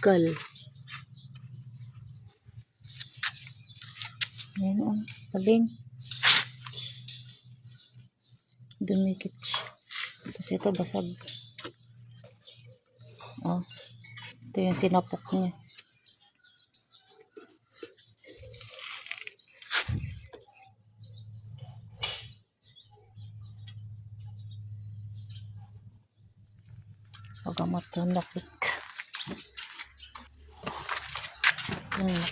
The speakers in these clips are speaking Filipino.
Kal. Ayan o. Paling. Dumikit siya. Tapos ito basag. Oh. Ito yung sinapok niya. Pagamat ng lakik.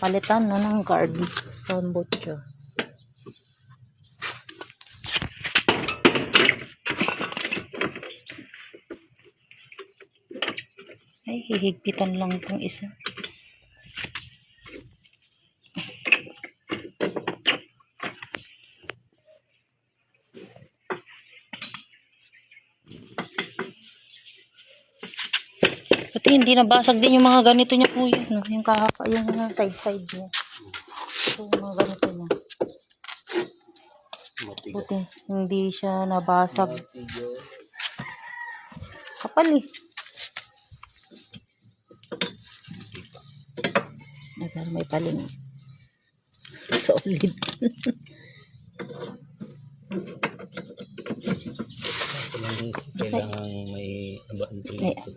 Palitan na ng guard. Stone butcher. Ay, hihigpitan lang itong isa. Pati hindi nabasag din yung mga ganito niya kuya, no? Yung kahapa, yung side niya. Ito yung mga ganito niya. Buti, hindi siya nabasag. Kapal eh. Pero may paling. Solid. Kailangan may abaan po ito.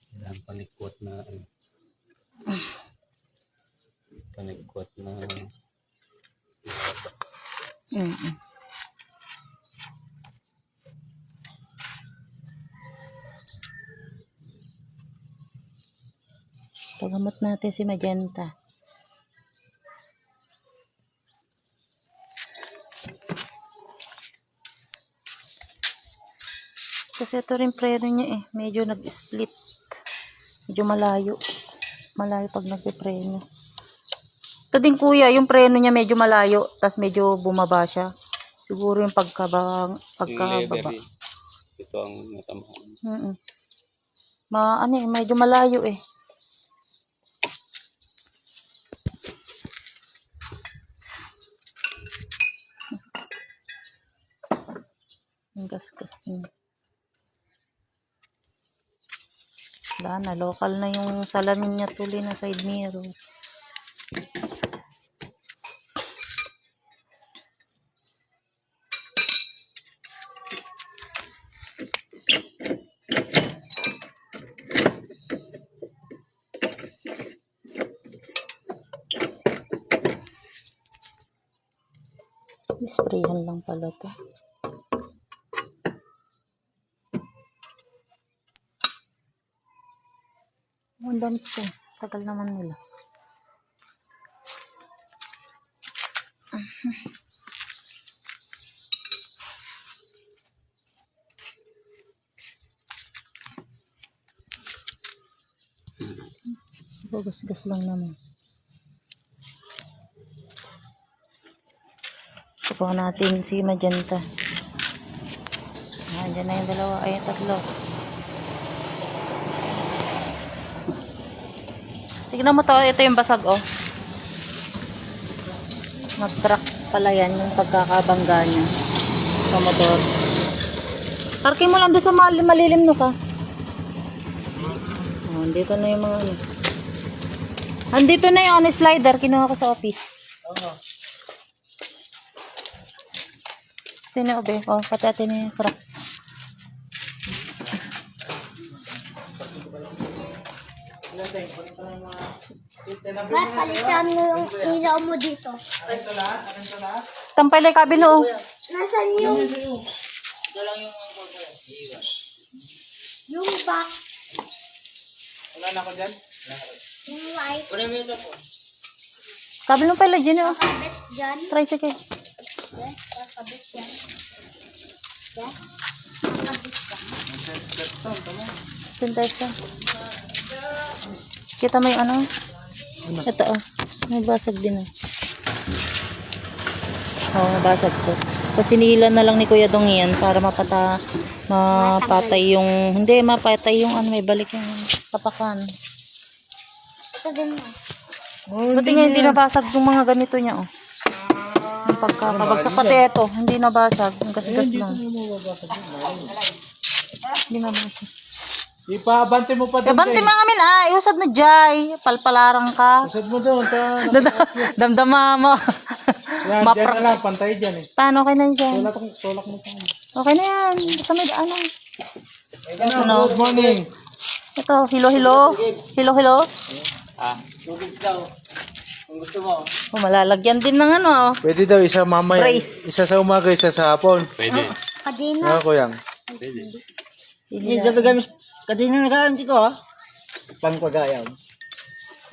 Kailangan panikwat na panikwat na Pagamot natin si Magenta. Kasi ito rin preno niya eh. Medyo nag-split. Medyo malayo. Malayo pag nagpe-preno. Ito din kuya, yung preno niya medyo malayo. Tapos medyo bumaba siya. Siguro yung pagkababa. Ito ang natamaan. Ano eh, medyo malayo eh. Ang gas-gas niya. Wala na, local na yung salamin niya tuloy na side mirror. Isprayan lang pala to. Ang dami ko. Tagal naman nila. Gas-gas lang naman. Subukan natin si Magenta. Diyan na yung dalawa. Ay, tatlo. Tignan mo to. Ito yung basag, oh. Nag-crack pala yan yung pagkakabangga niya sa motor. Parking mo lang doon sa malilim no ka. Oh, dito na yung mga ano. Andito na yung slider. Kinuha ko sa office. Ito na, obe. Oh, pati atin na yung crack. Palitan mo yung ilaw mo dito. Tampay lang yung kabilo, oh. Nasaan yung... Yung back. Wala na ako dyan? Yung white. Kabilo pala dyan, oh. Kakabit dyan. Tricycle. Yes, kakabit dyan. Yes. Kakabit dyan. Sintesa. Kita mo yung ano? Ito, oh. May basag din, oh. Oo, nabasag ko. Kasi sinilan na lang ni Kuya Dong yan para mapatay yung, hindi, mapatay yung ano, may balik yung tapakan. Ito din mo. Buti nga hindi nabasag yung mga ganito niya, oh. Yung pagkakabagsak. Pati ito, hindi nabasag. Yung gas-gas lang. Hindi nabasag. Ipabante mo pa Kaya doon, banti mga amin ay, usad mo jay. Palpalarang ka. Usad mo doon. Damdama mo. Yan, Mapra- dyan na lang. Pantay dyan eh. Paano okay na dyan? Tulak mo pa. Okay na yan. Basta may ano. Ano? Good morning. Ito, hilo-hilo. Hilo-hilo. Tubig daw. Kung gusto mo. Oh, malalagyan din ng ano. Pwede daw isa mamaya. Brace. Isa sa umaga, isa sa hapon. Pwede. Kadina. Ako yan. Pwede. Hindi dapat gamis. Kadina nagaanti ko ha. Pangkagayam.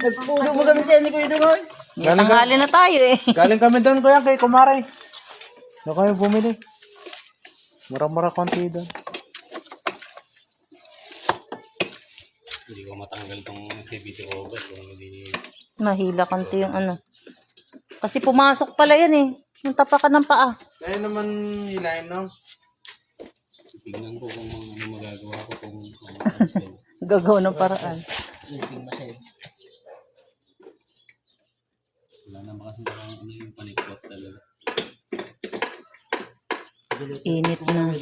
Nagpuno mo gamit yan. Hindi ko ito ngayon. Tanghali na tayo eh. Galing kami doon kuya kay Kumare. Doon kami bumili. Mura-mura konti doon. Hindi ko matanggal tong CBT over. Kung hindi... Mahila kanti yung ano. Kasi pumasok pala yan eh. Yung tapakan ng paa. Kaya naman hilahin no? Tignan ko kung ano magagawa ko kung ano. Gagawa ng paraan. Wala naman kasi ano yung panikot talaga. Init na.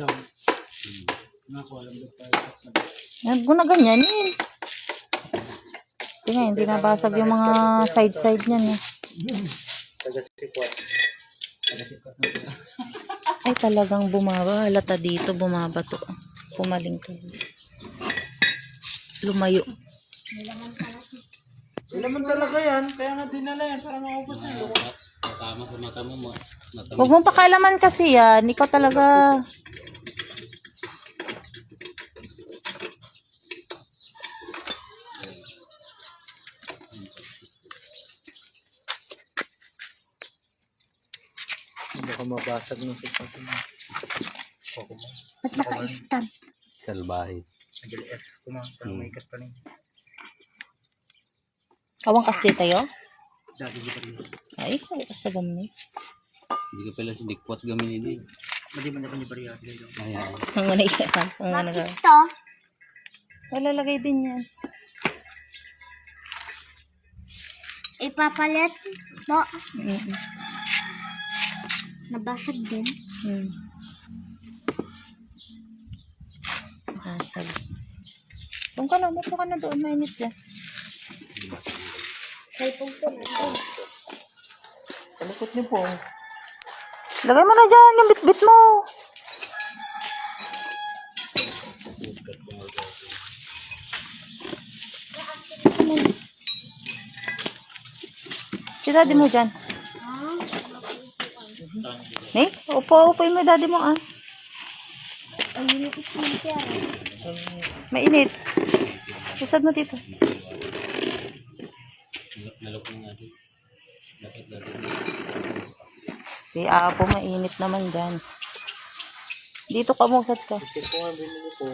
Yan, guna ganyan eh. Tingnan, hindi nabasag yung mga side-side niyan eh. Ay, talagang bumaba. Halata dito, bumaba to. Pumaling to. Lumayo. Wala man talaga yan. Kaya nga dinala yan para maubos na yun. Matama sa mata mo. Matamis. Huwag mong pakialaman kasi yan. Ikaw talaga. Baka mabasag ng sitwasyon. Ba't naka-stand? Salbahe. May kastaling. Kawang kasya tayo? Dati di pa rin. Ay, kaya sa gamit. Hindi ka pala sindikwat gamin ini. Madi man ako ni Bariya. Ayan. Ang ano yan? Ang ano ka? Ito. Malalagay din yan. Ipapalit po. Mm-mm. Nabasag din. Hmm. Basag. Doon ka na, mupo ka na doon. Mainit yan. Cellphone ko na ito. Palikot niyo po. Lagay mo na dyan yung bit-bit mo. Si daddy mo dyan. Eh, upo mo yung daddy mo ah. Ang linis mo siya. Mainit. Usad mo dito. Nalok na natin. Dapat natin. Si Apo, mainit naman dyan. Dito ka, musad ka. Ito po nga bumili po.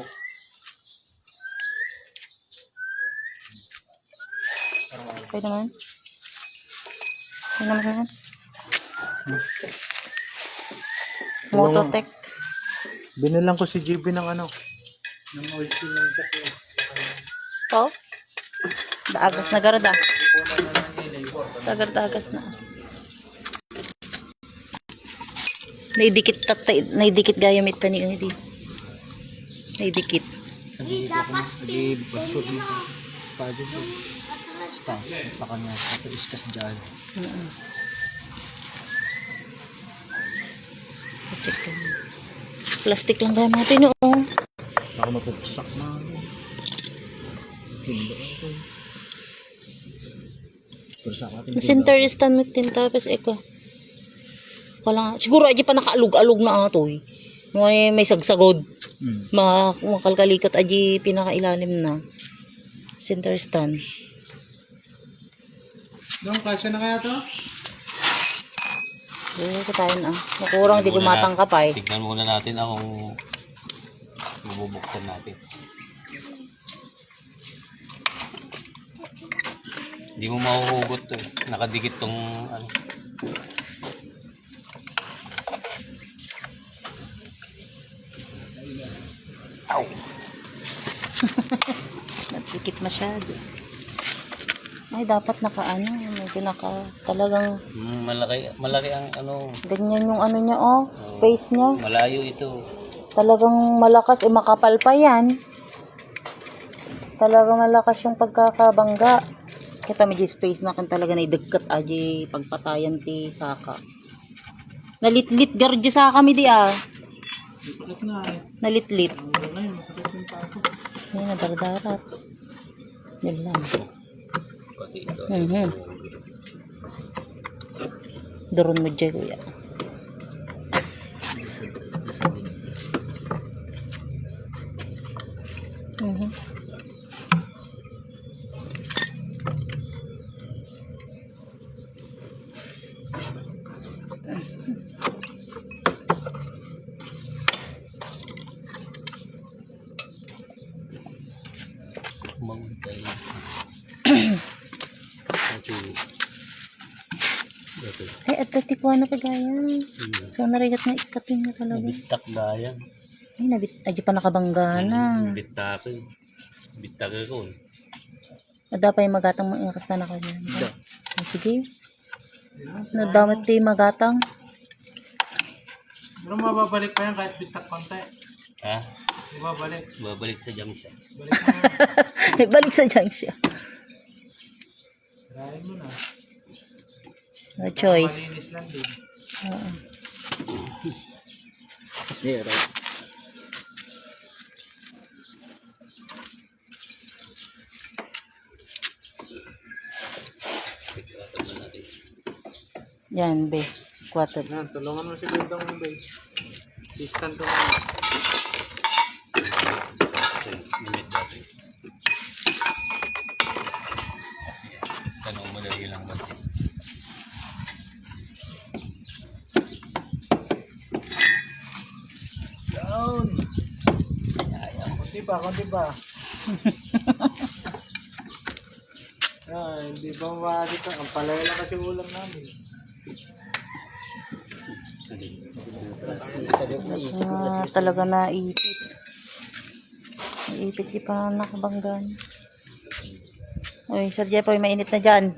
Okay naman. Okay naman yan. Mototech. Binilang ko si JB ng ano. Oh. Daagas na garda. Dagas na. Naidikit gayamit tani ini di. Naidikit. Lagi basod mo. Study ko. Staff. Baka nga. Ito iskas dyan. Check ka. Plastic lang gaya natin oh. Baka mapupsak na. Hindi ako. Pero sa akin. Center stand mo tin tapos eko. Wala nga. Siguro aji pa nakaalug-alug na atoy. May sagsagod. Makalkalikat aji pinakailalim na. Center stand. Doon, kasya na kaya to? Hindi ko tayo na. Makurang di gumatang ka pa eh. Tignan muna natin akong bubuksan natin. Hindi mo mahuhugot to. Nakadikit tong ano. Ow! Nagdikit masyado. Ay, dapat naka-ano. Medyo talagang Malaki ang ano. ganyan yung ano niya oh. Space niya. Malayo ito. Talagang malakas. Makapal pa yan. Talaga malakas yung pagkakabangga. Kita medyo space na kan talaga na idagkat aji pagpatayan ti saka. Nalitlit garjo sa kami di ah. Nalitlit. Ayun, nadardarat. Yun lang. Pati ito. Doron mo dyan, kuya. Mangutay. Ito. Ay, at tatikwa na kagayan. So, narigat na ikatin na talaga. Nabitak dayan. Ay, aji pa nakabangga na. Nabitakin. Bitak ako. Ada pa yung magatang mga kasta na kagayan. Ay, sige. Nadamit ti magatang. Pero mababalik pa yan kahit bitak konti. Ha? Mababalik. Babalik sa junction. Balik mo na. Balik sa junk siya. Tirahin mo na. No choice. Malinis lang din. Oo. Yeah, right. Tigatan na natin. Yan, be. Squatter. Yan, tulungan mo si Gordong mo, babe. Assistant ko na. Ito, limit natin. Kasi, tanong madali lang kasi. Down! Konti pa, konti pa. Hindi ba mabalik ka? Ang palaya lang kasi ulam namin. Talaga naipit. Naipit di pa nakabanggan. Uy, Sir Jepoy, mainit na dyan.